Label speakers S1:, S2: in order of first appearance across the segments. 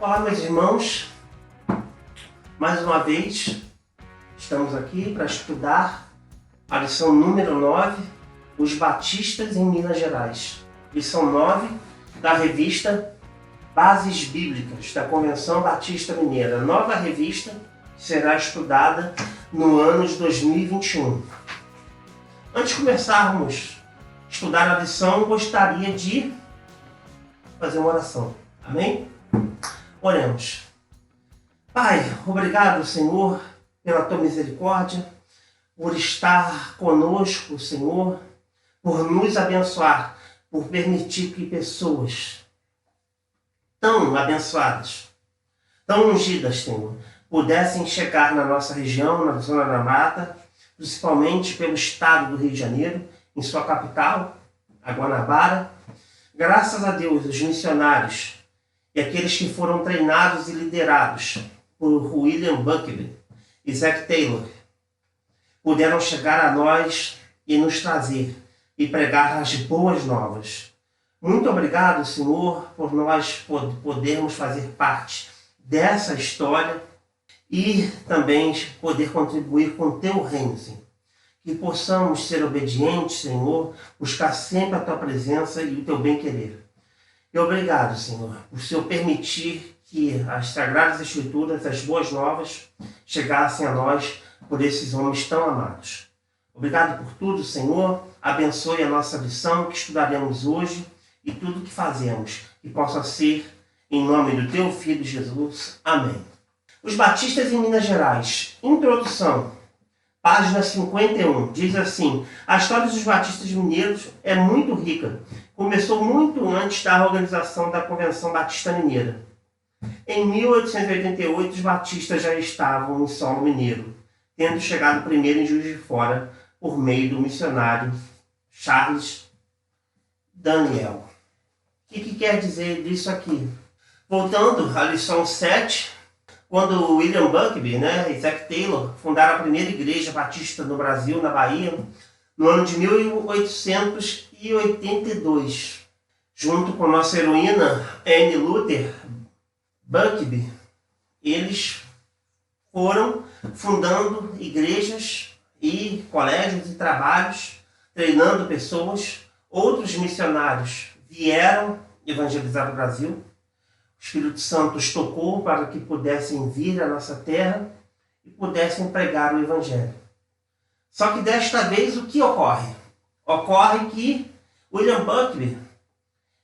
S1: Olá, meus irmãos, mais uma vez estamos aqui para estudar a lição número 9, Os Batistas em Minas Gerais. Lição 9 da revista Bases Bíblicas da Convenção Batista Mineira, nova revista que será estudada no ano de 2021. Antes de começarmos a estudar a lição, gostaria de fazer uma oração. Amém? Oremos. Pai, obrigado, Senhor, pela tua misericórdia, por estar conosco, Senhor, por nos abençoar, por permitir que pessoas tão abençoadas, tão ungidas, Senhor, pudessem chegar na nossa região, na Zona da Mata, principalmente pelo estado do Rio de Janeiro, em sua capital, a Guanabara. Graças a Deus, os missionários e aqueles que foram treinados e liderados por William Buckley e Zac Taylor puderam chegar a nós e nos trazer e pregar as boas novas. Muito obrigado, Senhor, por nós podermos fazer parte dessa história e também poder contribuir com o teu reino, Senhor. Que possamos ser obedientes, Senhor, buscar sempre a tua presença e o teu bem-querer. E obrigado, Senhor, por Senhor permitir que as Sagradas Escrituras, as boas novas, chegassem a nós por esses homens tão amados. Obrigado por tudo, Senhor. Abençoe a nossa lição que estudaremos hoje e tudo que fazemos, que possa ser em nome do teu Filho Jesus. Amém. Os Batistas em Minas Gerais. Introdução. Página 51, diz assim: a história dos Batistas Mineiros é muito rica. Começou muito antes da organização da Convenção Batista Mineira. Em 1888, os batistas já estavam em solo mineiro, tendo chegado primeiro em Juiz de Fora por meio do missionário Charles Daniel. O que quer dizer disso aqui? Voltando à lição 7, quando William Buckley, e Zac Taylor fundaram a primeira igreja batista no Brasil, na Bahia, no ano de 1882, junto com nossa heroína Annie Luther Buckley, eles foram fundando igrejas e colégios e trabalhos, treinando pessoas. Outros missionários vieram evangelizar o Brasil. O Espírito Santo os tocou para que pudessem vir à nossa terra e pudessem pregar o Evangelho. Só que desta vez o que ocorre? Ocorre que William Buckley,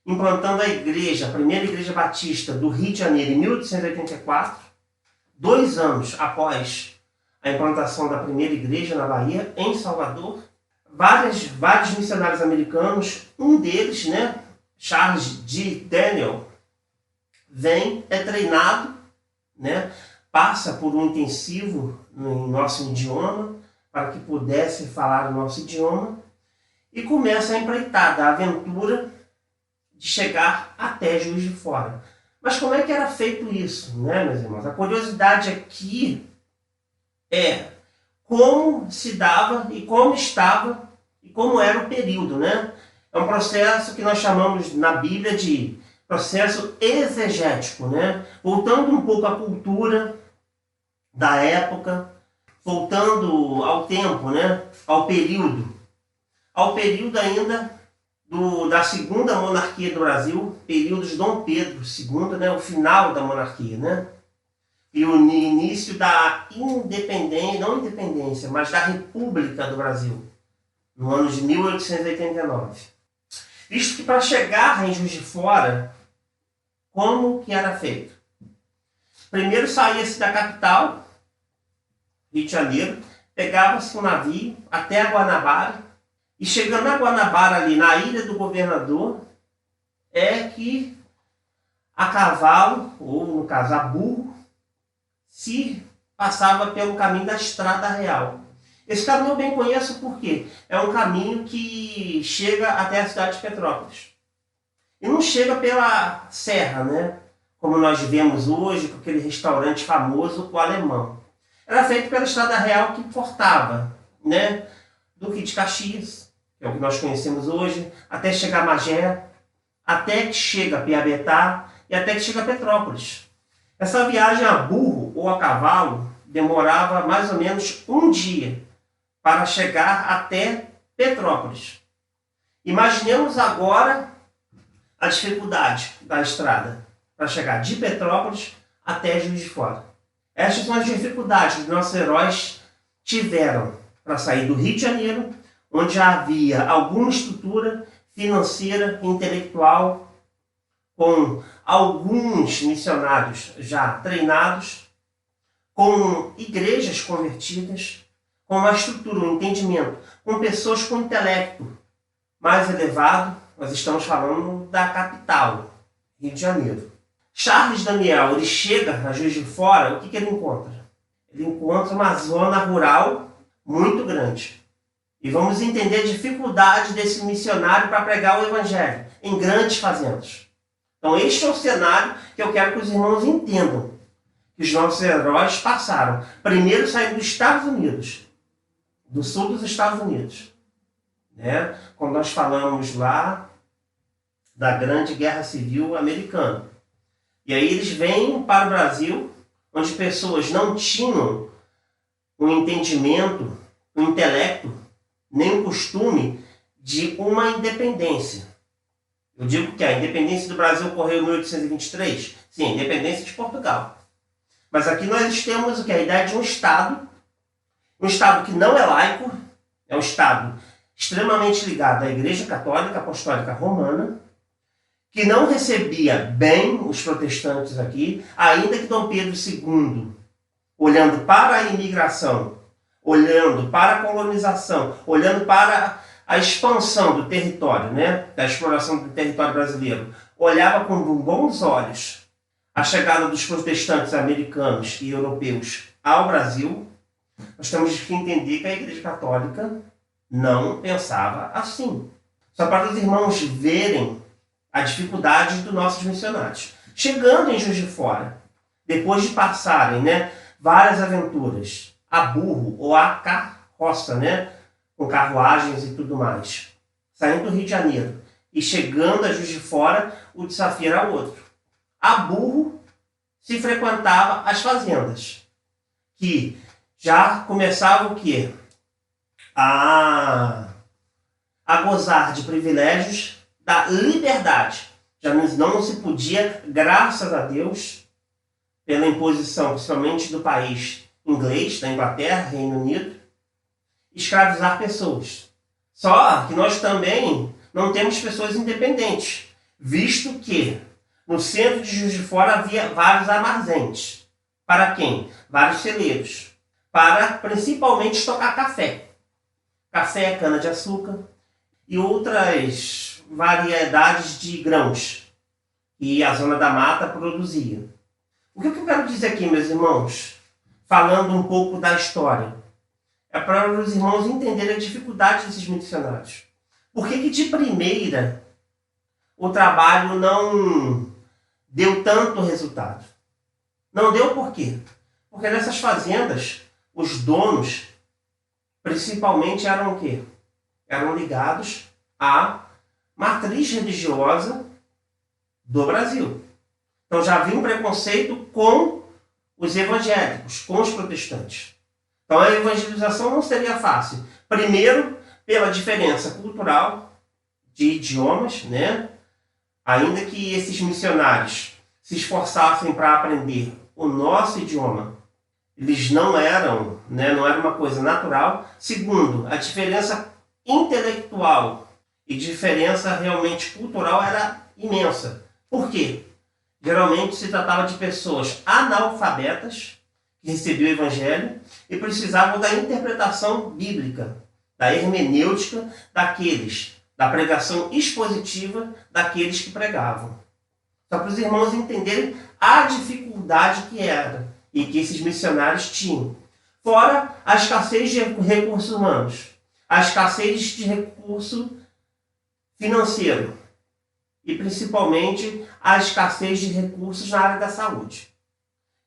S1: implantando a igreja, a primeira igreja batista do Rio de Janeiro em 1884, 2 anos após a implantação da primeira igreja na Bahia, em Salvador, vários missionários americanos, um deles, Charles D. Daniel, é treinado, passa por um intensivo no nosso idioma, para que pudesse falar o nosso idioma, e começa a empreitada, a aventura de chegar até Juiz de Fora. Mas como é que era feito isso, meus irmãos? A curiosidade aqui é como se dava e como estava e como era o período, É um processo que nós chamamos na Bíblia de processo exegético, Voltando um pouco à cultura da época, voltando ao tempo, ao período ainda da segunda monarquia do Brasil, período de Dom Pedro II, o final da monarquia, e o início da independência, não independência, mas da República do Brasil, no ano de 1889. Visto que para chegar em Juiz de Fora, como que era feito? Primeiro saía-se da capital, Rio de Janeiro, pegava-se um navio até a Guanabara, e chegando a Guanabara, ali na Ilha do Governador, é que a cavalo, ou no caso a burro, se passava pelo caminho da Estrada Real. Esse caminho eu bem conheço porque é um caminho que chega até a cidade de Petrópolis. E não chega pela serra, como nós vemos hoje, com aquele restaurante famoso, o Alemão. Era feito pela Estrada Real que portava, do Rio de Caxias, que é o que nós conhecemos hoje, até chegar a Magé, até que chega a Piabetá e até que chega a Petrópolis. Essa viagem a burro ou a cavalo demorava mais ou menos um dia para chegar até Petrópolis. Imaginemos agora a dificuldade da estrada para chegar de Petrópolis até Juiz de Fora. Estas são as dificuldades que nossos heróis tiveram para sair do Rio de Janeiro, onde já havia alguma estrutura financeira e intelectual, com alguns missionários já treinados, com igrejas convertidas, com uma estrutura, um entendimento, com pessoas com intelecto mais elevado. Nós estamos falando da capital, Rio de Janeiro. Charles Daniel, ele chega a Juiz de Fora, o que ele encontra? Ele encontra uma zona rural muito grande. E vamos entender a dificuldade desse missionário para pregar o evangelho em grandes fazendas. Então este é o cenário que eu quero que os irmãos entendam, que os nossos heróis passaram. Primeiro saindo dos Estados Unidos, do sul dos Estados Unidos. Né? Quando nós falamos lá da Grande Guerra Civil Americana. E aí eles vêm para o Brasil, onde pessoas não tinham um entendimento, um intelecto, nem o costume de uma independência. Eu digo que a independência do Brasil ocorreu em 1823. Sim, a independência de Portugal. Mas aqui nós temos o que? A ideia de um Estado que não é laico, é um Estado extremamente ligado à Igreja Católica Apostólica Romana, que não recebia bem os protestantes aqui, ainda que Dom Pedro II, olhando para a imigração, olhando para a colonização, olhando para a expansão do território, né, da exploração do território brasileiro, olhava com bons olhos a chegada dos protestantes americanos e europeus ao Brasil. Nós temos que entender que a Igreja Católica não pensava assim. Só para os irmãos verem a dificuldade dos nossos missionários. Chegando em Juiz de Fora, depois de passarem, né, várias aventuras, a burro ou a carroça, né, com carruagens e tudo mais, saindo do Rio de Janeiro e chegando a Juiz de Fora, o desafio era outro. A burro se frequentava as fazendas, que já começavam o quê? A gozar de privilégios da liberdade. Já não se podia, graças a Deus, pela imposição, principalmente do país inglês, da Inglaterra, Reino Unido, escravizar pessoas. Só que nós também não temos pessoas independentes, visto que no centro de Juiz de Fora havia vários armazéns. Para quem? Vários celeiros. Para principalmente estocar café. Café, cana-de-açúcar e outras variedades de grãos que a Zona da Mata produzia. O que eu quero dizer aqui, meus irmãos, falando um pouco da história, é para os irmãos entenderem a dificuldade desses missionários. Por que de primeira o trabalho não deu tanto resultado? Não deu por quê? Porque nessas fazendas, os donos, principalmente, eram o quê? Eram ligados à matriz religiosa do Brasil. Então já havia um preconceito com os evangélicos, com os protestantes. Então a evangelização não seria fácil. Primeiro, pela diferença cultural de idiomas, né? Ainda que esses missionários se esforçassem para aprender o nosso idioma, eles não eram, né? Não era uma coisa natural. Segundo, a diferença intelectual e diferença realmente cultural era imensa. Por quê? Geralmente se tratava de pessoas analfabetas que recebiam o evangelho e precisavam da interpretação bíblica, da hermenêutica daqueles, da pregação expositiva daqueles que pregavam. Só para os irmãos entenderem a dificuldade que era e que esses missionários tinham. Fora a escassez de recursos humanos, a escassez de recurso financeiro e principalmente a escassez de recursos na área da saúde.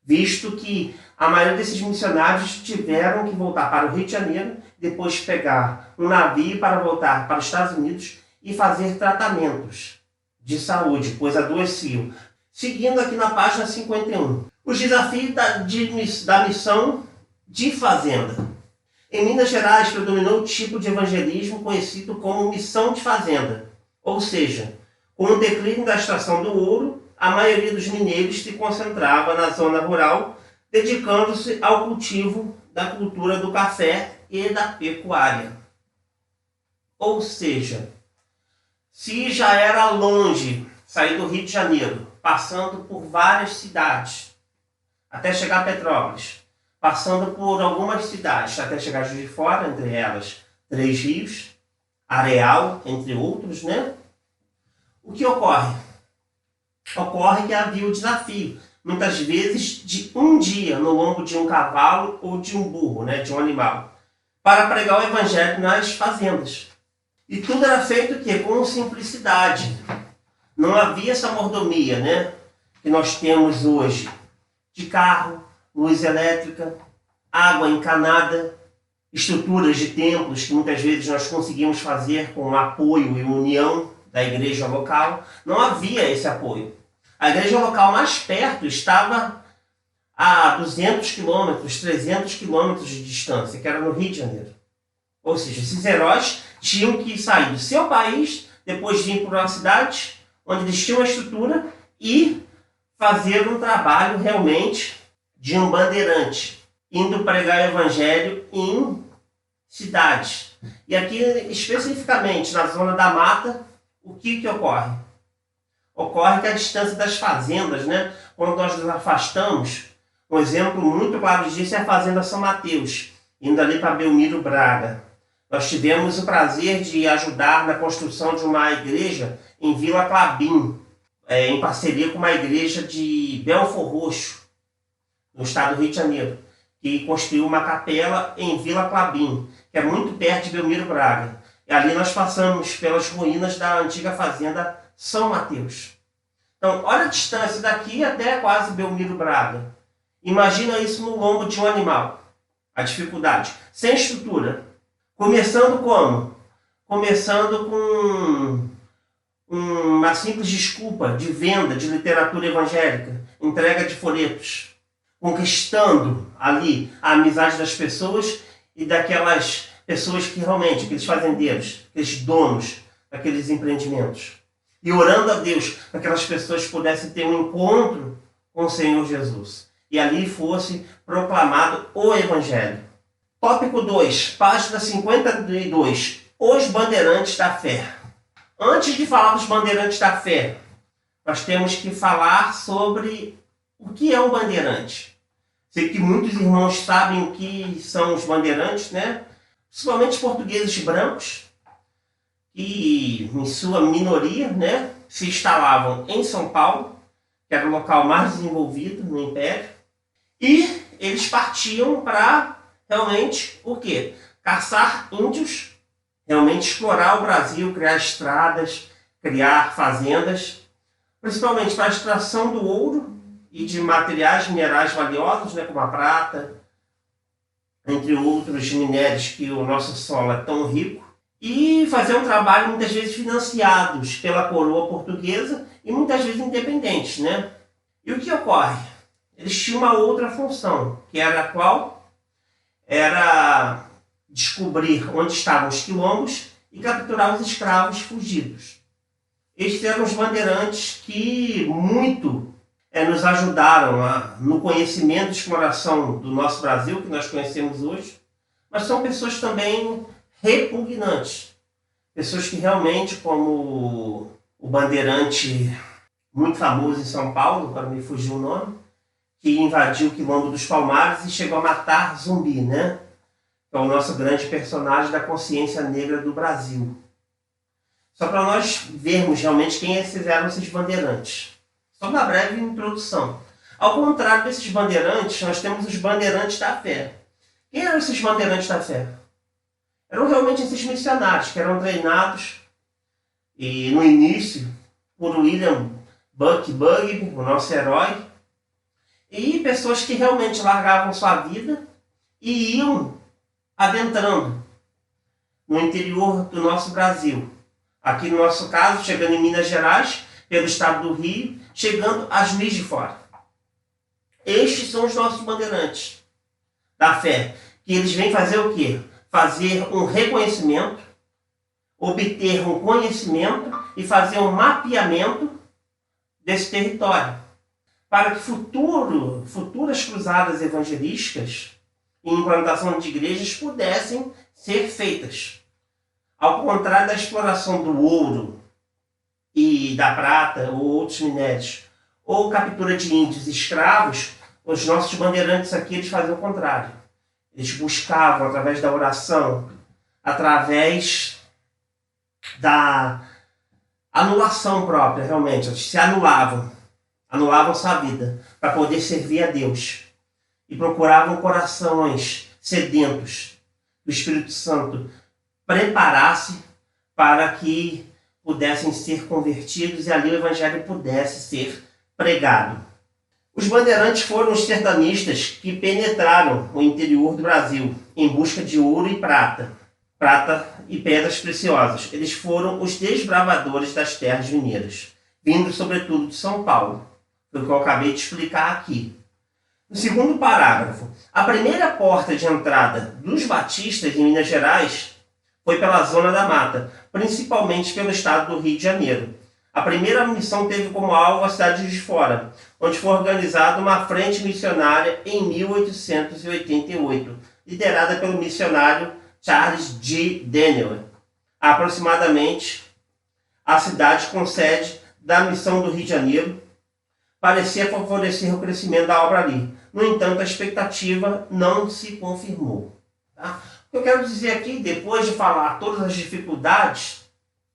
S1: Visto que a maioria desses missionários tiveram que voltar para o Rio de Janeiro, depois pegar um navio para voltar para os Estados Unidos e fazer tratamentos de saúde, pois adoeciam. Seguindo aqui na página 51. Os desafios da missão de fazenda. Em Minas Gerais predominou o tipo de evangelismo conhecido como missão de fazenda, ou seja, com o declínio da extração do ouro, a maioria dos mineiros se concentrava na zona rural, dedicando-se ao cultivo da cultura do café e da pecuária. Ou seja, se já era longe sair do Rio de Janeiro, passando por várias cidades, até chegar a Petrópolis, passando por algumas cidades, até chegar a Juiz de Fora, entre elas Três Rios, Areal, entre outros, né? O que ocorre? Ocorre que havia o desafio, muitas vezes, de um dia no lombo de um cavalo ou de um burro, né? De um animal, para pregar o evangelho nas fazendas. E tudo era feito que com simplicidade. Não havia essa mordomia, né, que nós temos hoje, de carro, luz elétrica, água encanada, estruturas de templos que muitas vezes nós conseguimos fazer com o apoio e união da igreja local. Não havia esse apoio. A igreja local mais perto estava a 200 quilômetros, 300 quilômetros de distância, que era no Rio de Janeiro. Ou seja, esses heróis tinham que sair do seu país, depois vir para uma cidade onde eles tinham uma estrutura e fazer um trabalho realmente de um bandeirante, indo pregar o evangelho em cidades. E aqui, especificamente na zona da mata, o que ocorre? Ocorre que a distância das fazendas, né, quando nós nos afastamos, um exemplo muito claro disso é a Fazenda São Mateus, indo ali para Belmiro Braga. Nós tivemos o prazer de ajudar na construção de uma igreja em Vila Clabim, em parceria com uma igreja de Belfor Roxo, no estado do Rio de Janeiro, que construiu uma capela em Vila Clabim, que é muito perto de Belmiro Braga. E ali nós passamos pelas ruínas da antiga fazenda São Mateus. Então, olha a distância daqui até quase Belmiro Braga. Imagina isso no lombo de um animal. A dificuldade. Sem estrutura. Começando como? Começando com uma simples desculpa de venda de literatura evangélica, entrega de folhetos, conquistando ali a amizade das pessoas e daquelas pessoas que realmente, aqueles fazendeiros, aqueles donos daqueles empreendimentos, e orando a Deus para que aquelas pessoas pudessem ter um encontro com o Senhor Jesus e ali fosse proclamado o Evangelho. Tópico 2, página 52. Os bandeirantes da fé. Antes de falar dos bandeirantes da fé, nós temos que falar sobre o que é um bandeirante. Sei que muitos irmãos sabem o que são os bandeirantes, né? Principalmente os portugueses brancos, que em sua minoria, né, se instalavam em São Paulo, que era o local mais desenvolvido no Império, e eles partiam para realmente o quê? Caçar índios, realmente explorar o Brasil, criar estradas, criar fazendas, principalmente para a extração do ouro e de materiais minerais valiosos, né, como a prata, entre outros minérios que o nosso solo é tão rico, e fazer um trabalho muitas vezes financiados pela coroa portuguesa e muitas vezes independentes, né? E o que ocorre? Eles tinham uma outra função, que era a qual? Era descobrir onde estavam os quilombos e capturar os escravos fugidos. Estes eram os bandeirantes que muito nos ajudaram no conhecimento e exploração do nosso Brasil, que nós conhecemos hoje, mas são pessoas também repugnantes. Pessoas que realmente, como o bandeirante muito famoso em São Paulo, para me fugir o nome, que invadiu o Quilombo dos Palmares e chegou a matar Zumbi, né? Que é o nosso grande personagem da consciência negra do Brasil. Só para nós vermos realmente quem eram esses bandeirantes. Só uma breve introdução. Ao contrário desses bandeirantes, nós temos os bandeirantes da fé. Quem eram esses bandeirantes da fé? Eram realmente esses missionários que eram treinados e no início por William Buck Bugbee, o nosso herói, e pessoas que realmente largavam sua vida e iam adentrando no interior do nosso Brasil. Aqui no nosso caso, chegando em Minas Gerais, pelo estado do Rio, chegando a Juiz de Fora. Estes são os nossos bandeirantes da fé, que eles vêm fazer o quê? Fazer um reconhecimento, obter um conhecimento e fazer um mapeamento desse território, para que futuras cruzadas evangelísticas e implantação de igrejas pudessem ser feitas. Ao contrário da exploração do ouro e da prata ou outros minérios, ou captura de índios e escravos, os nossos bandeirantes aqui eles faziam o contrário. Eles buscavam, através da oração, através da anulação própria, realmente. Eles se anulavam sua vida para poder servir a Deus. E procuravam corações sedentos do Espírito Santo preparasse para que pudessem ser convertidos e ali o evangelho pudesse ser pregado. Os bandeirantes foram os sertanistas que penetraram o interior do Brasil em busca de ouro e prata e pedras preciosas. Eles foram os desbravadores das terras mineiras, vindo sobretudo de São Paulo, foi o que eu acabei de explicar aqui. No segundo parágrafo, a primeira porta de entrada dos batistas em Minas Gerais foi pela Zona da Mata, principalmente pelo estado do Rio de Janeiro. A primeira missão teve como alvo a cidade de Juiz de Fora, onde foi organizada uma frente missionária em 1888, liderada pelo missionário Charles G. Daniel. Aproximadamente, a cidade com sede da missão do Rio de Janeiro parecia favorecer o crescimento da obra ali. No entanto, a expectativa não se confirmou. Tá? O que eu quero dizer aqui, depois de falar todas as dificuldades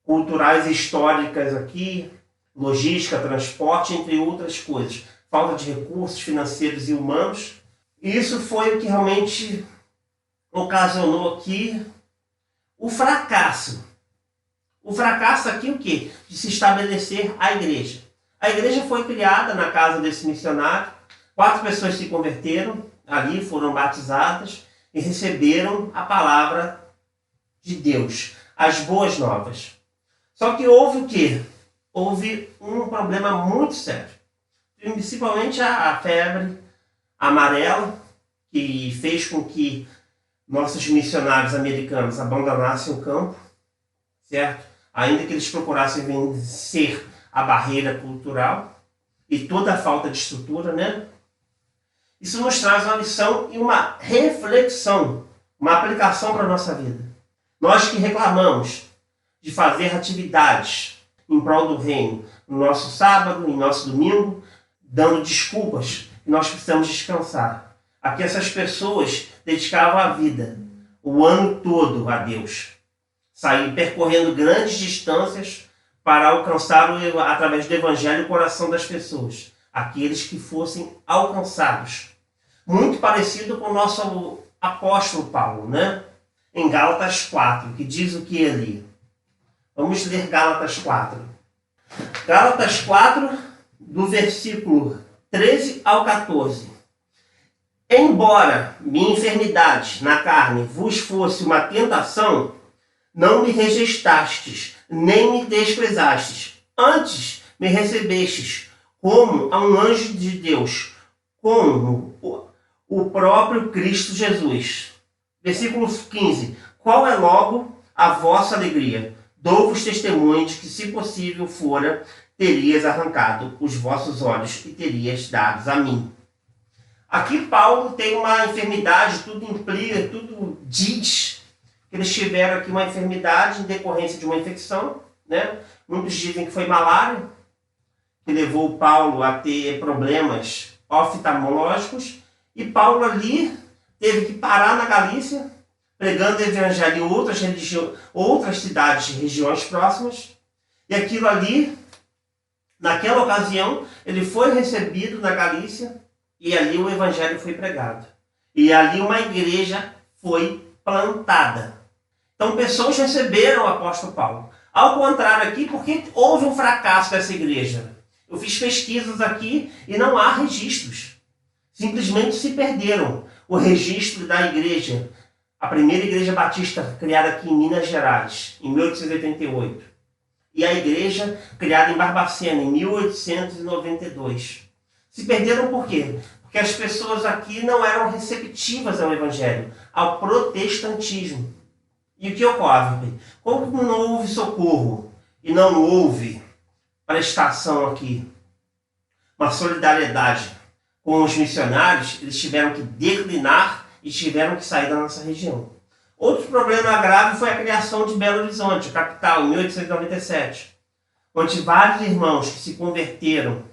S1: culturais e históricas aqui, logística, transporte, entre outras coisas, falta de recursos financeiros e humanos, isso foi o que realmente ocasionou aqui o fracasso. O fracasso aqui o quê? De se estabelecer a igreja. A igreja foi criada na casa desse missionário, 4 pessoas se converteram, ali foram batizadas e receberam a palavra de Deus, as boas novas. Só que houve o quê? Houve um problema muito sério, principalmente a febre amarela, que fez com que nossos missionários americanos abandonassem o campo, certo? Ainda que eles procurassem vencer a barreira cultural e toda a falta de estrutura, né? Isso nos traz uma lição e uma reflexão, uma aplicação para a nossa vida. Nós que reclamamos de fazer atividades em prol do reino no nosso sábado, em nosso domingo, dando desculpas que nós precisamos descansar. Aqui essas pessoas dedicavam a vida, o ano todo a Deus. Saíram percorrendo grandes distâncias para alcançar, através do evangelho, o coração das pessoas. Aqueles que fossem alcançados. Muito parecido com o nosso apóstolo Paulo, né? Em Gálatas 4, que diz o que ali? Vamos ler Gálatas 4. Gálatas 4, do versículo 13 ao 14. Embora minha enfermidade na carne vos fosse uma tentação, não me rejeitastes, nem me desprezastes. Antes me recebestes como a um anjo de Deus, como o próprio Cristo Jesus. Versículo 15. Qual é logo a vossa alegria? Dou-vos testemunho de que, se possível fora, terias arrancado os vossos olhos e terias dados a mim. Aqui Paulo tem uma enfermidade, tudo implica, tudo diz que eles tiveram aqui uma enfermidade em decorrência de uma infecção, né? Muitos dizem que foi malária, que levou Paulo a ter problemas oftalmológicos, e Paulo ali teve que parar na Galícia, pregando o evangelho em outras cidades e regiões próximas, e aquilo ali, naquela ocasião, ele foi recebido na Galícia, e ali o evangelho foi pregado. E ali uma igreja foi plantada. Então pessoas receberam o apóstolo Paulo. Ao contrário aqui, porque houve um fracasso dessa igreja. Eu fiz pesquisas aqui e não há registros. Simplesmente se perderam o registro da igreja. A primeira igreja batista criada aqui em Minas Gerais, em 1888. E a igreja criada em Barbacena, em 1892. Se perderam por quê? porque as pessoas aqui não eram receptivas ao Evangelho, ao protestantismo. E o que ocorre? Como não houve socorro e não houve prestação aqui, uma solidariedade com os missionários, eles tiveram que declinar e tiveram que sair da nossa região. Outro problema grave foi a criação de Belo Horizonte, a capital, em 1897, onde vários irmãos que se converteram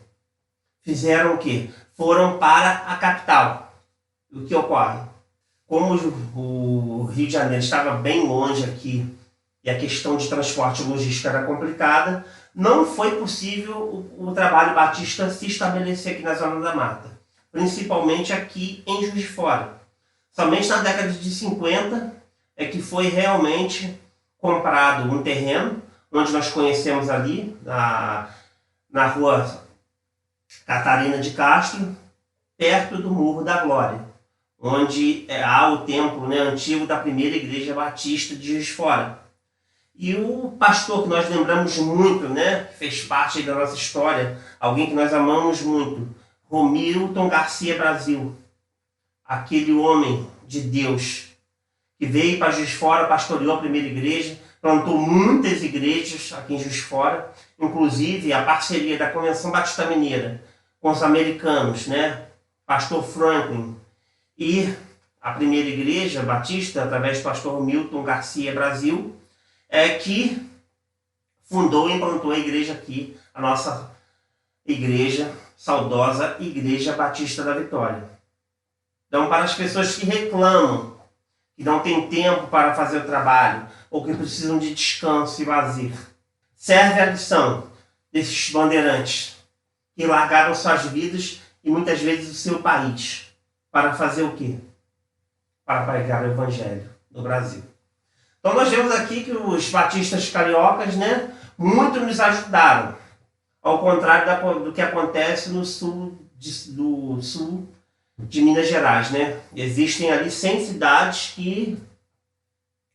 S1: fizeram o quê? Foram para a capital. O que ocorre? Como o Rio de Janeiro estava bem longe aqui e a questão de transporte e logística era complicada, não foi possível o trabalho batista se estabelecer aqui na Zona da Mata, principalmente aqui em Juiz de Fora. Somente na década de 50 é que foi realmente comprado um terreno, onde nós conhecemos ali, na rua Catarina de Castro, perto do Morro da Glória, onde há o templo, né, antigo da primeira igreja batista de Juiz de Fora. E o pastor que nós lembramos muito, né, que fez parte da nossa história, alguém que nós amamos muito, Romilton Garcia Brasil, aquele homem de Deus que veio para Juiz de Fora, pastoreou a primeira igreja, plantou muitas igrejas aqui em Juiz de Fora, inclusive a parceria da Convenção Batista Mineira com os americanos, né, pastor Franklin, e a primeira igreja batista, através do pastor Milton Garcia Brasil, que fundou e implantou a igreja aqui, a nossa igreja, saudosa Igreja Batista da Vitória. Então, para as pessoas que reclamam, que não têm tempo para fazer o trabalho, ou que precisam de descanso e lazer, serve a lição desses bandeirantes que largaram suas vidas e muitas vezes o seu país para fazer o quê? Para pregar o Evangelho no Brasil. Então nós vemos aqui que os batistas cariocas, né, muito nos ajudaram, ao contrário do que acontece no sul de Minas Gerais, né? Existem ali 100 cidades que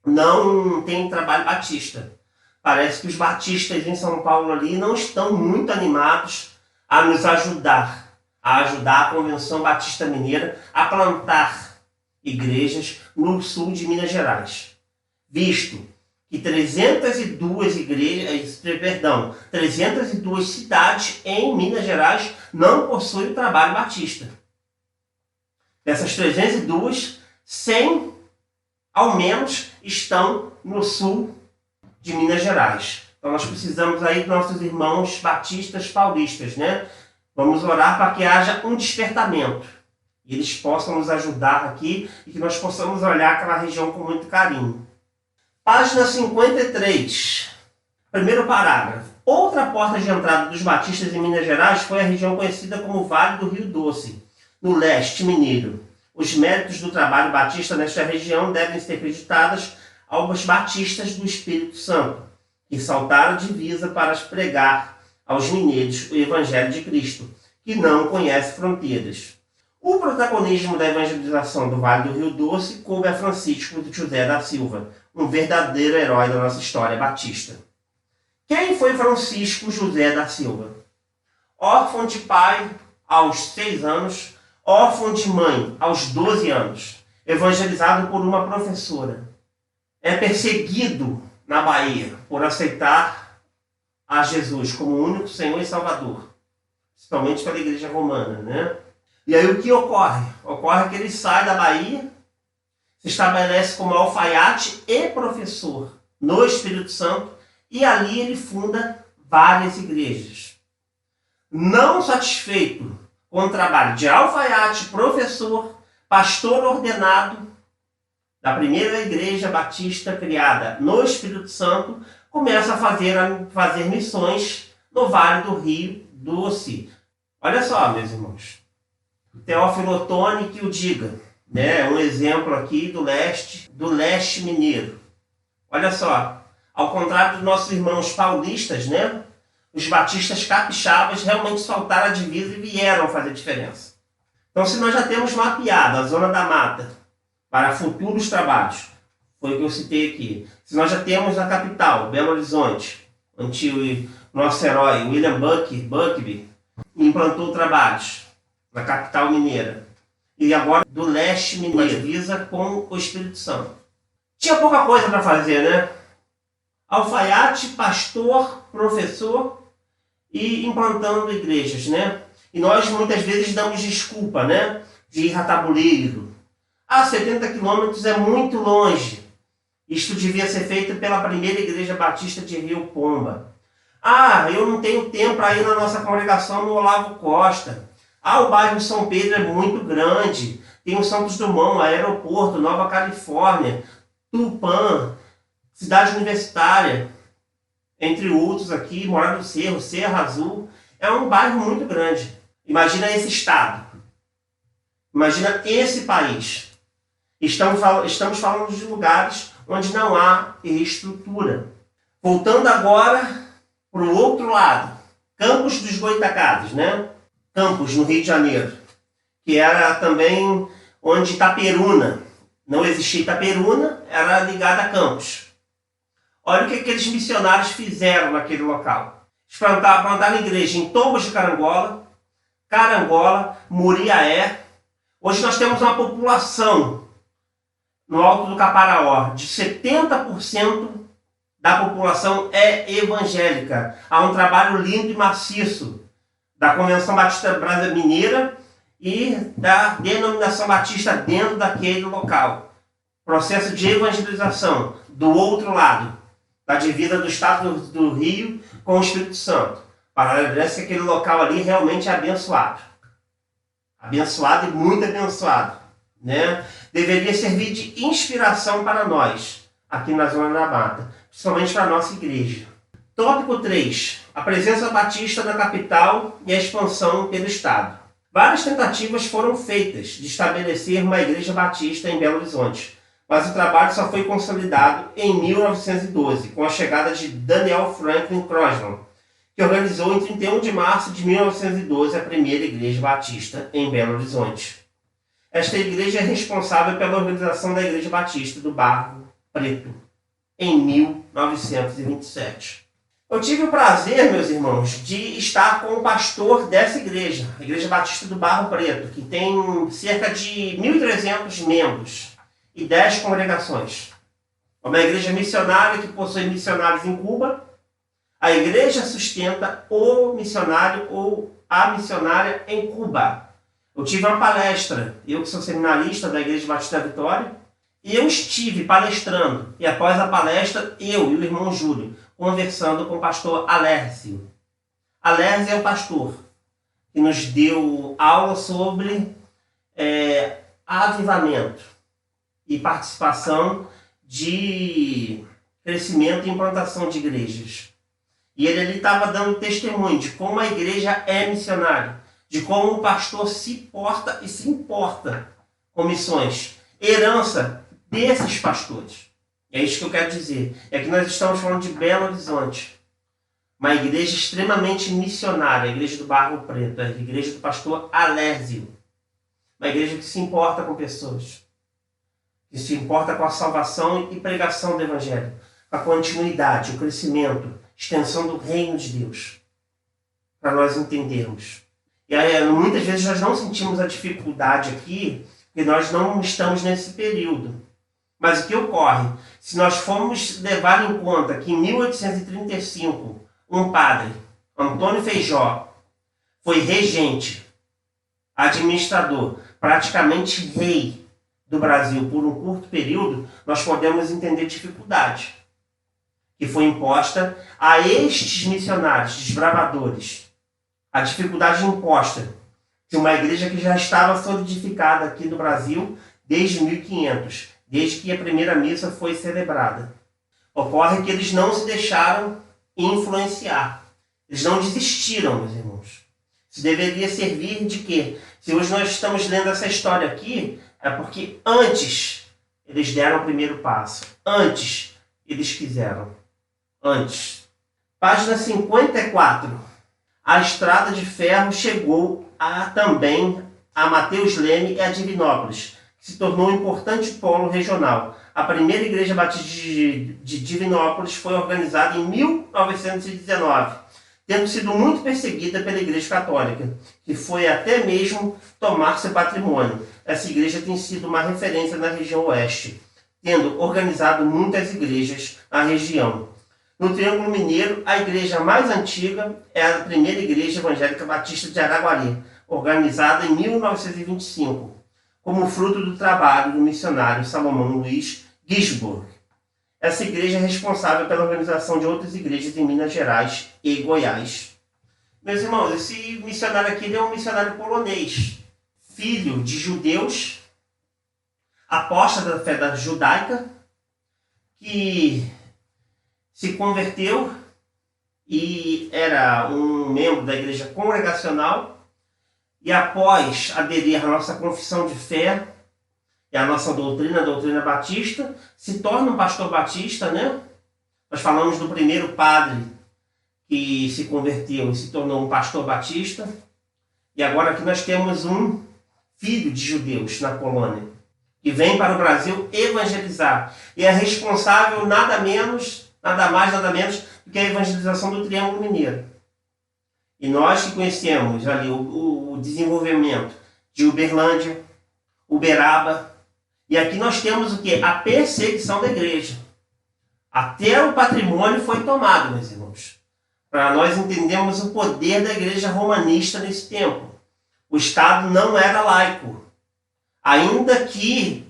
S1: não têm trabalho batista. Parece que os batistas em São Paulo ali não estão muito animados a nos ajudar, a Convenção Batista Mineira a plantar igrejas no sul de Minas Gerais. Visto que 302 cidades em Minas Gerais não possuem o trabalho batista. Dessas 302, 100 ao menos estão no sul de Minas Gerais. Então nós precisamos aí dos nossos irmãos batistas paulistas, né? Vamos orar para que haja um despertamento e eles possam nos ajudar aqui e que nós possamos olhar aquela região com muito carinho. Página 53, primeiro parágrafo. Outra porta de entrada dos batistas em Minas Gerais foi a região conhecida como Vale do Rio Doce, no leste mineiro. Os méritos do trabalho batista nesta região devem ser acreditados aos batistas do Espírito Santo, que saltaram a divisa para pregar aos mineiros o Evangelho de Cristo, que não conhece fronteiras. O protagonismo da evangelização do Vale do Rio Doce coube a Francisco de José da Silva, um verdadeiro herói da nossa história batista. Quem foi Francisco José da Silva? Órfão de pai aos 6 anos, órfão de mãe aos 12 anos, evangelizado por uma professora. É perseguido na Bahia por aceitar a Jesus como o único Senhor e Salvador, principalmente pela Igreja Romana, né? E aí o que ocorre? Ocorre que ele sai da Bahia, se estabelece como alfaiate e professor no Espírito Santo e ali ele funda várias igrejas. Não satisfeito com o trabalho de alfaiate, professor, pastor ordenado da primeira igreja batista criada no Espírito Santo, começa a fazer missões no Vale do Rio Doce. Olha só, meus irmãos. Teófilo Otoni que o diga, né? Um exemplo aqui do leste mineiro. Olha só, ao contrário dos nossos irmãos paulistas, né? Os batistas capixabas realmente soltaram a divisa e vieram fazer diferença. Então, se nós já temos mapeado a Zona da Mata para futuros trabalhos, foi o que eu citei aqui. Se nós já temos a capital, Belo Horizonte, onde o nosso herói William Buckby implantou trabalhos. na capital mineira. E agora do leste mineiro, divisa com o Espírito Santo. Tinha pouca coisa para fazer, né? Alfaiate, pastor, professor e implantando igrejas, né? E nós muitas vezes damos desculpa, né? De ir a tabuleiro. 70 quilômetros é muito longe. Isto devia ser feito pela primeira igreja batista de Rio Pomba. Eu não tenho tempo para ir na nossa congregação no Olavo Costa. O bairro São Pedro é muito grande. Tem o Santos Dumont, Aeroporto, Nova Califórnia, Tupã, Cidade Universitária, entre outros aqui, Morada do Cerro, Serra Azul. É um bairro muito grande. Imagina esse estado. Imagina esse país. Estamos falando de lugares onde não há estrutura. Voltando agora para o outro lado. Campos dos Goitacazes, né? Campos, no Rio de Janeiro. Que era também onde Itaperuna. Não existia Itaperuna, era ligada a Campos. Olha o que aqueles missionários fizeram naquele local. Eles plantaram igreja em Tombos de Carangola, Muriaé. Hoje nós temos uma população no Alto do Caparaó de 70% da população é evangélica. Há um trabalho lindo e maciço da Convenção Batista Brasileira Mineira e da Denominação Batista dentro daquele local. Processo de evangelização do outro lado, da divisa do estado do Rio com o Espírito Santo. Parece que aquele local ali realmente é abençoado. Abençoado e muito abençoado, né? Deveria servir de inspiração para nós, aqui na Zona da Mata, principalmente para a nossa igreja. Tópico 3. A presença batista na capital e a expansão pelo estado. Várias tentativas foram feitas de estabelecer uma igreja batista em Belo Horizonte, mas o trabalho só foi consolidado em 1912, com a chegada de Daniel Franklin Crosland, que organizou em 31 de março de 1912 a primeira igreja batista em Belo Horizonte. Esta igreja é responsável pela organização da Igreja Batista do Barro Preto, em 1927. Eu tive o prazer, meus irmãos, de estar com o pastor dessa igreja, a Igreja Batista do Barro Preto, que tem cerca de 1.300 membros e 10 congregações. É uma igreja missionária que possui missionários em Cuba. A igreja sustenta o missionário ou a missionária em Cuba. Eu tive uma palestra, eu que sou seminarista da Igreja Batista da Vitória, e eu estive palestrando, e após a palestra, eu e o irmão Júlio, conversando com o pastor Alércio. Alércio é o pastor que nos deu aula sobre avivamento e participação de crescimento e implantação de igrejas. E ele estava dando testemunho de como a igreja é missionária, de como o pastor se porta e se importa com missões. Herança desses pastores. É isso que eu quero dizer. É que nós estamos falando de Belo Horizonte. Uma igreja extremamente missionária, a igreja do Barro Preto, a igreja do pastor Alércio. Uma igreja que se importa com pessoas. Que se importa com a salvação e pregação do evangelho. Com a continuidade, o crescimento, extensão do reino de Deus. Para nós entendermos. E aí, muitas vezes nós não sentimos a dificuldade aqui, porque nós não estamos nesse período. Mas o que ocorre? Se nós formos levar em conta que em 1835, um padre, Antônio Feijó, foi regente, administrador, praticamente rei do Brasil por um curto período, nós podemos entender dificuldade que foi imposta a estes missionários, desbravadores. A dificuldade imposta de uma igreja que já estava solidificada aqui no Brasil desde 1500, desde que a primeira missa foi celebrada. Ocorre que eles não se deixaram influenciar. Eles não desistiram, meus irmãos. Isso deveria servir de quê? Se hoje nós estamos lendo essa história aqui, é porque antes eles deram o primeiro passo. Antes eles quiseram. Antes. Página 54. A estrada de ferro chegou também a Mateus Leme e a Divinópolis, que se tornou um importante polo regional. A primeira igreja batista de Divinópolis foi organizada em 1919, tendo sido muito perseguida pela Igreja Católica, que foi até mesmo tomar seu patrimônio. Essa igreja tem sido uma referência na região oeste, tendo organizado muitas igrejas na região. No Triângulo Mineiro, a igreja mais antiga é a primeira igreja evangélica batista de Araguari, organizada em 1925, como fruto do trabalho do missionário Salomão Luiz Gisborg. Essa igreja é responsável pela organização de outras igrejas em Minas Gerais e Goiás. Meus irmãos, esse missionário aqui ele é um missionário polonês, filho de judeus, apóstolo da fé judaica, que se converteu e era um membro da igreja congregacional, e após aderir à nossa confissão de fé e à nossa doutrina, a doutrina batista, se torna um pastor batista, né? Nós falamos do primeiro padre que se converteu e se tornou um pastor batista, e agora aqui nós temos um filho de judeus na Polônia, que vem para o Brasil evangelizar, e é responsável nada mais, nada menos do que a evangelização do Triângulo Mineiro. E nós que conhecemos ali o desenvolvimento de Uberlândia, Uberaba, e aqui nós temos o que? A perseguição da igreja. Até o patrimônio foi tomado, meus irmãos. Para nós entendermos o poder da igreja romanista nesse tempo. O Estado não era laico. Ainda que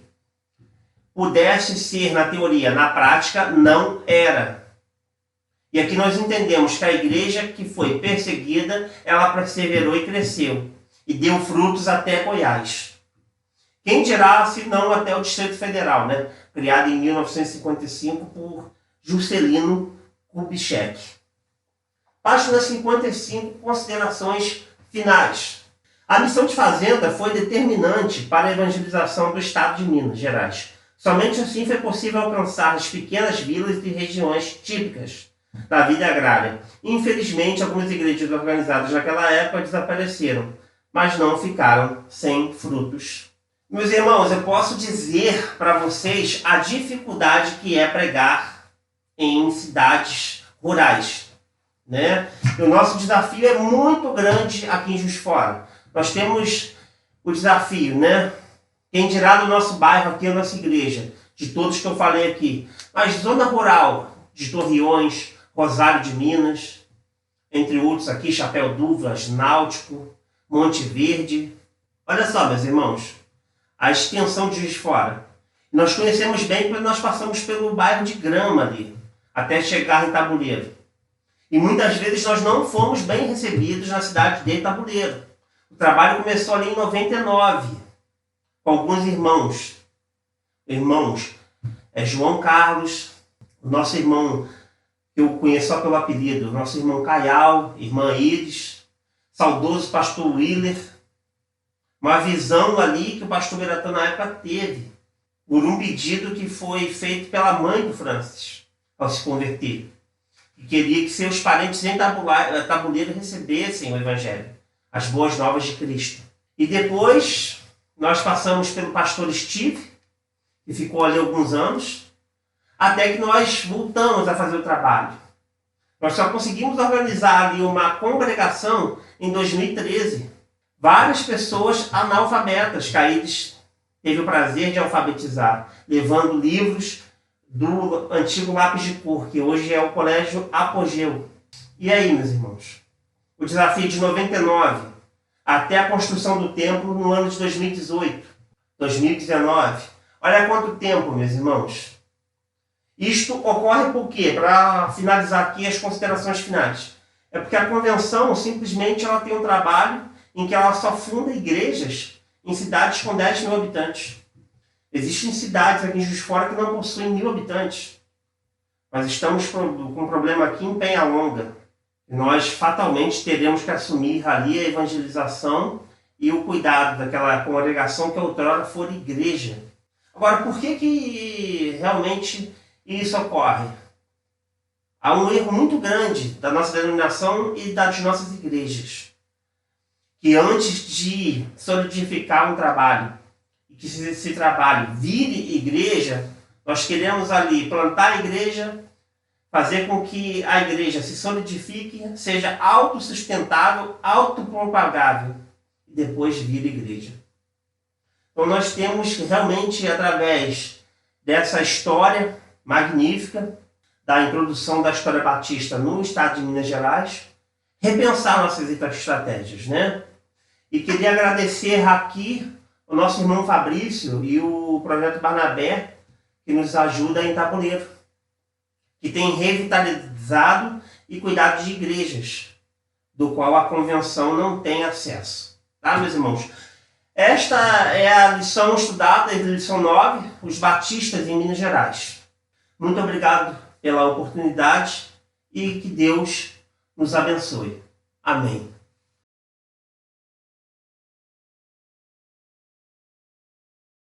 S1: pudesse ser na teoria, na prática não era. E aqui nós entendemos que a igreja que foi perseguida, ela perseverou e cresceu. E deu frutos até Goiás. Quem dirá, se não até o Distrito Federal, né? Criado em 1955 por Juscelino Kubitschek. Página 55, considerações finais. A missão de fazenda foi determinante para a evangelização do estado de Minas Gerais. Somente assim foi possível alcançar as pequenas vilas e regiões típicas da vida agrária. Infelizmente, algumas igrejas organizadas naquela época desapareceram, mas não ficaram sem frutos. Meus irmãos, eu posso dizer para vocês a dificuldade que é pregar em cidades rurais, né? E o nosso desafio é muito grande aqui em Juiz de Fora. Nós temos o desafio, né? Quem dirá do nosso bairro aqui, a nossa igreja, de todos que eu falei aqui. Mas zona rural de Torreões, Rosário de Minas, entre outros aqui, Chapéu Duvas, Náutico, Monte Verde. Olha só, meus irmãos, a extensão de Juiz de Fora. Nós conhecemos bem porque nós passamos pelo bairro de Grama ali, até chegar em Tabuleiro. E muitas vezes nós não fomos bem recebidos na cidade de Tabuleiro. O trabalho começou ali em 99, com alguns irmãos. João Carlos, o nosso irmão, que eu conheço só pelo apelido, nosso irmão Caial, irmã Iris, saudoso pastor Willer. Uma visão ali que o pastor Beratã na época teve, por um pedido que foi feito pela mãe do Francis, ao se converter. E queria que seus parentes em Tabuleiro recebessem o Evangelho, as boas novas de Cristo. E depois nós passamos pelo pastor Steve, que ficou ali alguns anos, até que nós voltamos a fazer o trabalho. Nós só conseguimos organizar ali uma congregação em 2013. Várias pessoas analfabetas, Caídes teve o prazer de alfabetizar, levando livros do antigo lápis de cor, que hoje é o Colégio Apogeu. E aí, meus irmãos? O desafio de 99 até a construção do templo no ano de 2018, 2019. Olha quanto tempo, meus irmãos. Isto ocorre por quê? Para finalizar aqui as considerações finais. É porque a convenção simplesmente ela tem um trabalho em que ela só funda igrejas em cidades com 10 mil habitantes. Existem cidades aqui em Juiz de Fora que não possuem 1000 habitantes. Mas estamos com um problema aqui em Penhalonga. Nós fatalmente teremos que assumir ali a evangelização e o cuidado daquela congregação que outrora for igreja. Agora, por que realmente isso ocorre? Há um erro muito grande da nossa denominação e das nossas igrejas. Que antes de solidificar um trabalho, e que esse trabalho vire igreja, nós queremos ali plantar a igreja, fazer com que a igreja se solidifique, seja autossustentável, autopropagável e depois vire igreja. Então nós temos que realmente, através dessa história magnífica, da introdução da história batista no estado de Minas Gerais, repensar nossas estratégias, né? E queria agradecer aqui o nosso irmão Fabrício e o Projeto Barnabé, que nos ajuda em Tabuleiro, que tem revitalizado e cuidado de igrejas, do qual a convenção não tem acesso. Tá, meus irmãos? Esta é a lição estudada, a lição 9, os batistas em Minas Gerais. Muito obrigado pela oportunidade e que Deus nos abençoe. Amém.